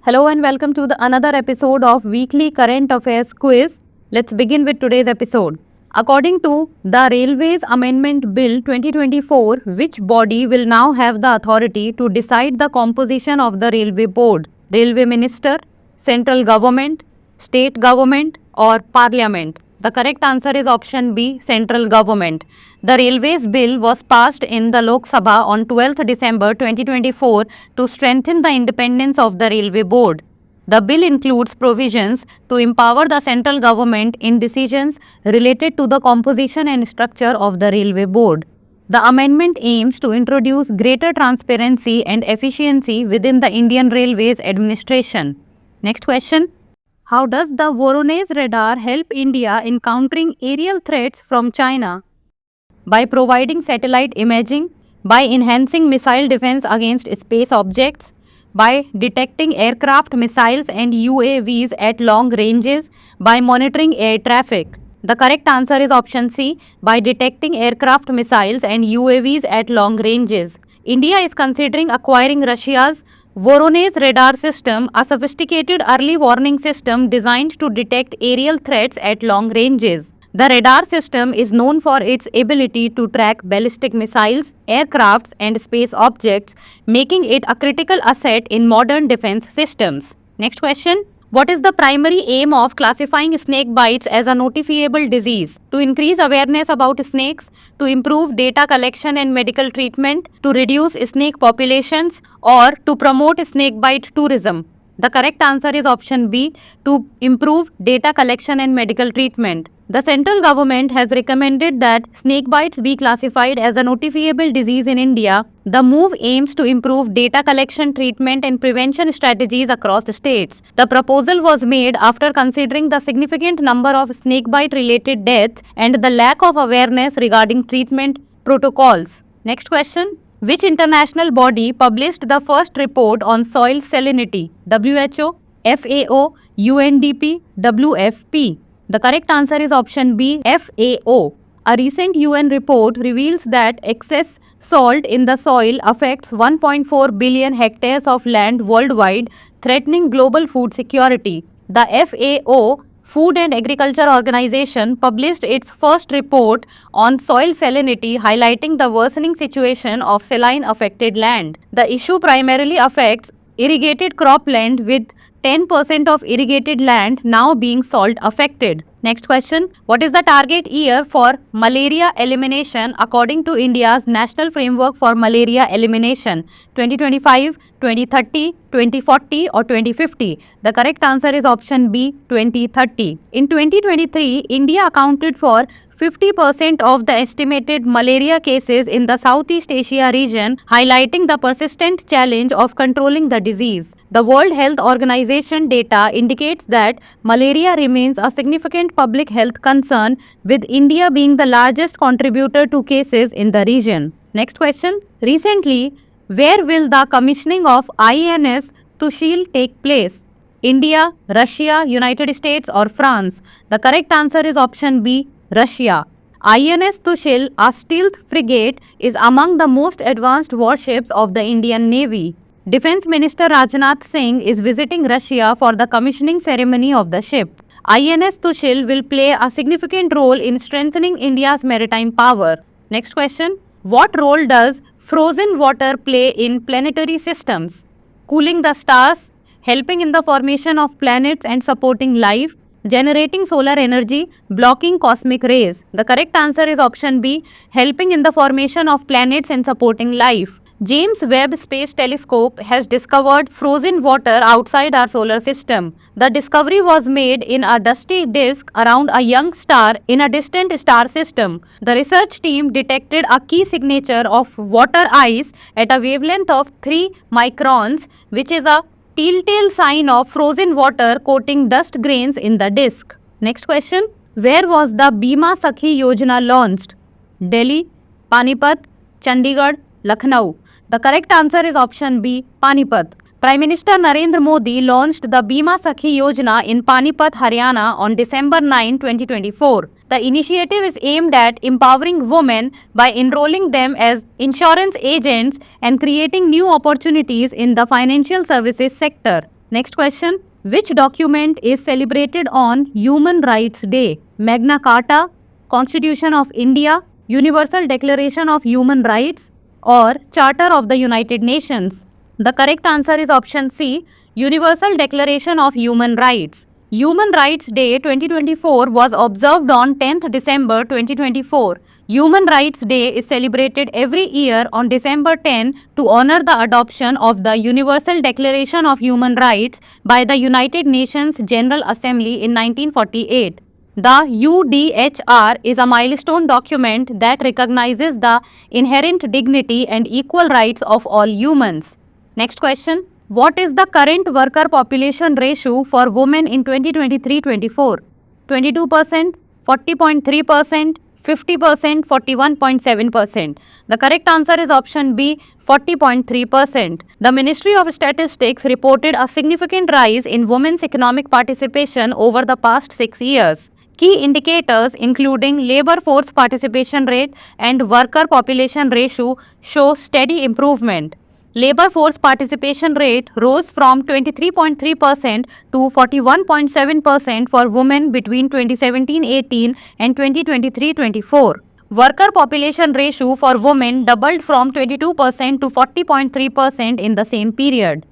Hello and welcome to another episode of Weekly Current Affairs Quiz. Let's begin with today's episode. According to the Railways Amendment Bill 2024, which body will now have the authority to decide the composition of the Railway Board? Railway Minister, Central Government, State Government or Parliament? The correct answer is option B, Central Government. The Railways Bill was passed in the Lok Sabha on 12th December 2024 to strengthen the independence of the Railway Board. The bill includes provisions to empower the central government in decisions related to the composition and structure of the Railway Board. The amendment aims to introduce greater transparency and efficiency within the Indian Railways administration. Next question. How does the Voronezh radar help India in countering aerial threats from China? By providing satellite imaging, by enhancing missile defense against space objects, by detecting aircraft, missiles and UAVs at long ranges, by monitoring air traffic. The correct answer is option C, by detecting aircraft, missiles and UAVs at long ranges. India is considering acquiring Russia's Voronezh radar system, a sophisticated early warning system designed to detect aerial threats at long ranges. The radar system is known for its ability to track ballistic missiles, aircrafts, and space objects, making it a critical asset in modern defense systems. Next question. What is the primary aim of classifying snake bites as a notifiable disease? To increase awareness about snakes, to improve data collection and medical treatment, to reduce snake populations, or to promote snake bite tourism? The correct answer is option B, to improve data collection and medical treatment. The central government has recommended that snake bites be classified as a notifiable disease in India. The move aims to improve data collection, treatment and prevention strategies across the states. The proposal was made after considering the significant number of snake bite related deaths and the lack of awareness regarding treatment protocols. Next question. Which international body published the first report on soil salinity? WHO, FAO, UNDP, WFP. The correct answer is option B, FAO. A recent UN report reveals that excess salt in the soil affects 1.4 billion hectares of land worldwide, threatening global food security. The FAO, Food and Agriculture Organization, published its first report on soil salinity, highlighting the worsening situation of saline-affected land. The issue primarily affects irrigated cropland, with 10% of irrigated land now being salt affected. Next question. What is the target year for malaria elimination according to India's National Framework for Malaria Elimination? 2025, 2030, 2040 or 2050? The correct answer is option B, 2030. In 2023, India accounted for 50% of the estimated malaria cases in the Southeast Asia region, highlighting the persistent challenge of controlling the disease. The World Health Organization data indicates that malaria remains a significant public health concern, with India being the largest contributor to cases in the region. Next question. Recently, where will the commissioning of INS Tushil take place? India, Russia, United States or France? The correct answer is option B, Russia. INS Tushil, a stealth frigate, is among the most advanced warships of the Indian Navy. Defense Minister Rajnath Singh is visiting Russia for the commissioning ceremony of the ship. INS Tushil will play a significant role in strengthening India's maritime power. Next question. What role does frozen water play in planetary systems? Cooling the stars, helping in the formation of planets and supporting life, generating solar energy, blocking cosmic rays. The correct answer is option B, helping in the formation of planets and supporting life. James Webb Space Telescope has discovered frozen water outside our solar system. The discovery was made in a dusty disk around a young star in a distant star system. The research team detected a key signature of water ice at a wavelength of 3 microns, which is a telltale sign of frozen water coating dust grains in the disk. Next question. Where was the Bima Sakhi Yojana launched? Delhi, Panipat, Chandigarh, Lucknow. The correct answer is option B, Panipat. Prime Minister Narendra Modi launched the Bima Sakhi Yojana in Panipat, Haryana on December 9, 2024. The initiative is aimed at empowering women by enrolling them as insurance agents and creating new opportunities in the financial services sector. Next question. Which document is celebrated on Human Rights Day? Magna Carta, Constitution of India, Universal Declaration of Human Rights, or Charter of the United Nations? The correct answer is option C, Universal Declaration of Human Rights. Human Rights Day 2024 was observed on 10th December 2024. Human Rights Day is celebrated every year on December 10 to honor the adoption of the Universal Declaration of Human Rights by the United Nations General Assembly in 1948. The UDHR is a milestone document that recognizes the inherent dignity and equal rights of all humans. Next question. What is the current worker population ratio for women in 2023-24? 22%, 40.3%, 50%, 41.7%. The correct answer is option B, 40.3%. The Ministry of Statistics reported a significant rise in women's economic participation over the past 6 years. Key indicators including labor force participation rate and worker population ratio show steady improvement. Labor force participation rate rose from 23.3% to 41.7% for women between 2017-18 and 2023-24. Worker population ratio for women doubled from 22% to 40.3% in the same period.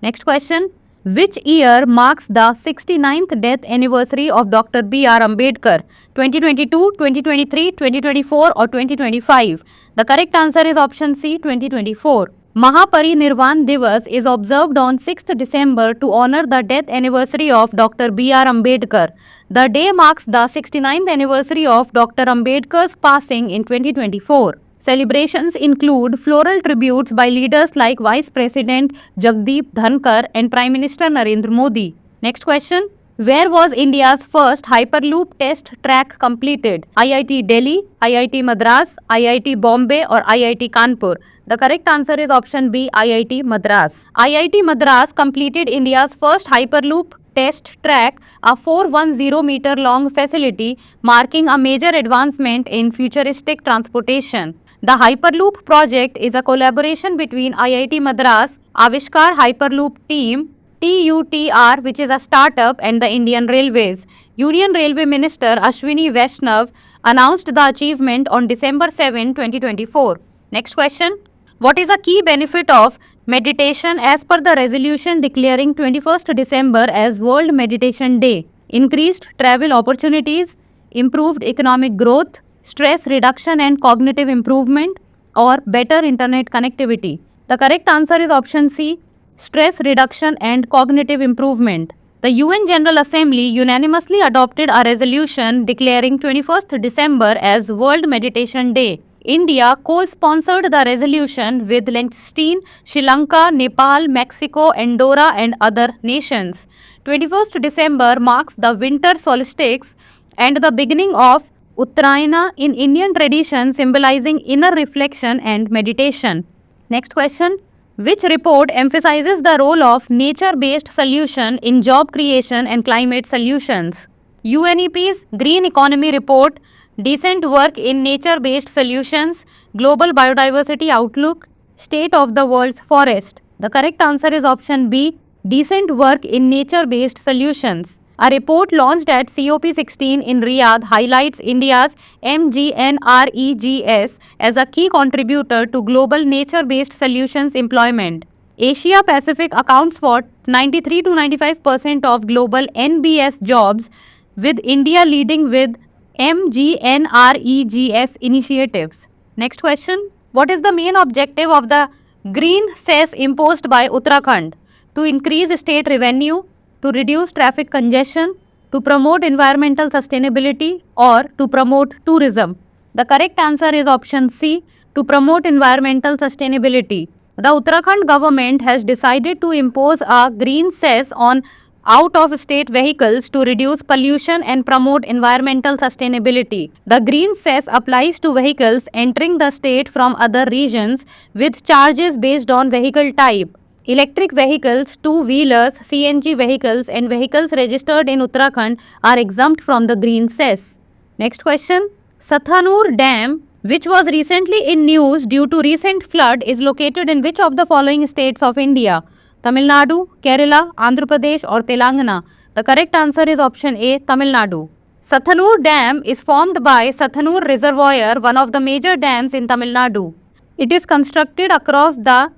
Next question. Which year marks the 69th death anniversary of Dr. B.R. Ambedkar? 2022, 2023, 2024 or 2025? The correct answer is option C, 2024. Mahaparinirvan Divas is observed on 6th December to honor the death anniversary of Dr. B.R. Ambedkar. The day marks the 69th anniversary of Dr. Ambedkar's passing in 2024. Celebrations include floral tributes by leaders like Vice President Jagdeep Dhankar and Prime Minister Narendra Modi. Next question. Where was India's first Hyperloop test track completed? IIT Delhi, IIT Madras, IIT Bombay or IIT Kanpur? The correct answer is option B, IIT Madras. IIT Madras completed India's first Hyperloop test track, a 410-meter long facility marking a major advancement in futuristic transportation. The Hyperloop project is a collaboration between IIT Madras, Avishkar Hyperloop team, TUTR, which is a startup, and the Indian Railways. Union Railway Minister Ashwini Vaishnav announced the achievement on December 7, 2024. Next question. What is a key benefit of meditation as per the resolution declaring 21st December as World Meditation Day? Increased travel opportunities, improved economic growth, stress reduction and cognitive improvement, or better internet connectivity? The correct answer is option C, stress reduction and cognitive improvement. The UN General Assembly unanimously adopted a resolution declaring 21st December as World Meditation Day. India co-sponsored the resolution with Liechtenstein, Sri Lanka, Nepal, Mexico, Andorra and other nations. 21st December marks the winter solstice and the beginning of Uttarayana in Indian tradition, symbolizing inner reflection and meditation. Next question. Which report emphasizes the role of nature-based solution in job creation and climate solutions? UNEP's Green Economy Report, Decent Work in Nature-Based Solutions, Global Biodiversity Outlook, State of the World's Forest. The correct answer is option B, Decent Work in Nature-Based Solutions. A report launched at COP16 in Riyadh highlights India's MGNREGS as a key contributor to global nature-based solutions employment. Asia Pacific accounts for 93 to 95% of global NBS jobs, with India leading with MGNREGS initiatives. Next question. What is the main objective of the green cess imposed by Uttarakhand? To increase state revenue, to reduce traffic congestion, to promote environmental sustainability, or to promote tourism? The correct answer is option C, to promote environmental sustainability. The Uttarakhand government has decided to impose a green cess on out-of-state vehicles to reduce pollution and promote environmental sustainability. The green cess applies to vehicles entering the state from other regions with charges based on vehicle type. Electric vehicles, two-wheelers, CNG vehicles and vehicles registered in Uttarakhand are exempt from the green cess. Next question. Sathanur Dam, which was recently in news due to recent flood, is located in which of the following states of India? Tamil Nadu, Kerala, Andhra Pradesh or Telangana? The correct answer is option A, Tamil Nadu. Sathanur Dam is formed by Sathanur Reservoir, one of the major dams in Tamil Nadu. It is constructed across the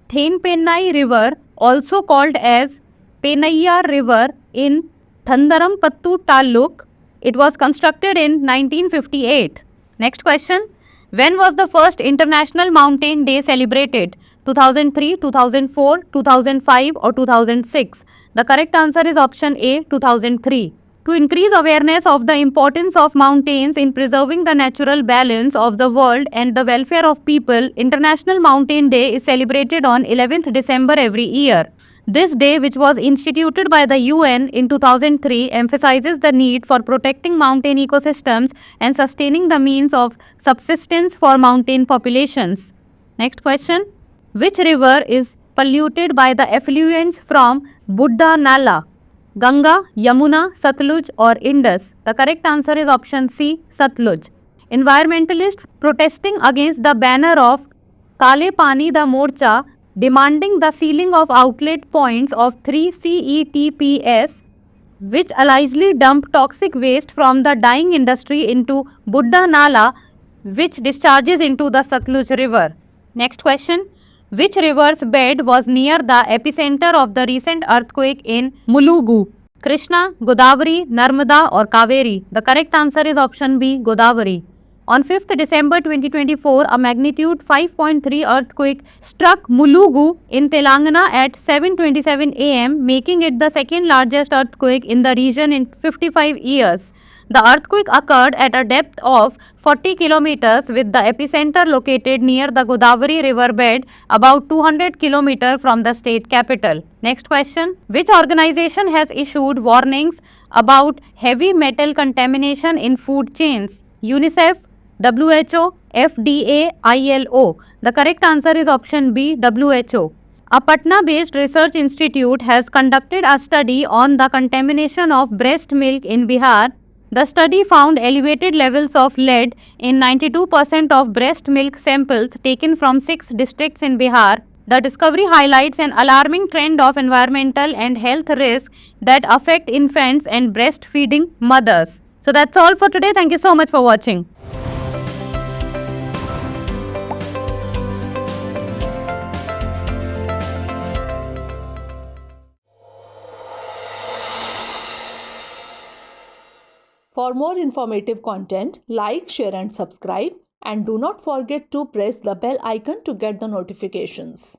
Thenpennai River, also called as Pennayyar River in Thandarampattu Taluk. It was constructed in 1958. Next question. When was the first International Mountain Day celebrated? 2003, 2004, 2005 or 2006? The correct answer is option A, 2003. To increase awareness of the importance of mountains in preserving the natural balance of the world and the welfare of people, International Mountain Day is celebrated on 11th December every year. This day, which was instituted by the UN in 2003, emphasizes the need for protecting mountain ecosystems and sustaining the means of subsistence for mountain populations. Next question. Which river is polluted by the effluents from Buddha Nala? Ganga, Yamuna, Satluj or Indus? The correct answer is option C, Satluj. Environmentalists protesting against the banner of Kale Pani Da Morcha demanding the sealing of outlet points of 3 CETPS, which allegedly dump toxic waste from the dyeing industry into Buddha Nala, which discharges into the Satluj River. Next question. Which river's bed was near the epicenter of the recent earthquake in Mulugu? Krishna, Godavari, Narmada or Kaveri? The correct answer is option B, Godavari. On 5th December 2024, a magnitude 5.3 earthquake struck Mulugu in Telangana at 7:27 am, making it the second largest earthquake in the region in 55 years. The earthquake occurred at a depth of 40 kilometers with the epicenter located near the Godavari river bed about 200 kilometers from the state capital. Next question. Which organization has issued warnings about heavy metal contamination in food chains? UNICEF, WHO, FDA, ILO. The correct answer is option B, WHO. A Patna-based research institute has conducted a study on the contamination of breast milk in Bihar. The study found elevated levels of lead in 92% of breast milk samples taken from 6 districts in Bihar. The discovery highlights an alarming trend of environmental and health risks that affect infants and breastfeeding mothers. So that's all for today. Thank you so much for watching. For more informative content, like, share and subscribe, and do not forget to press the bell icon to get the notifications.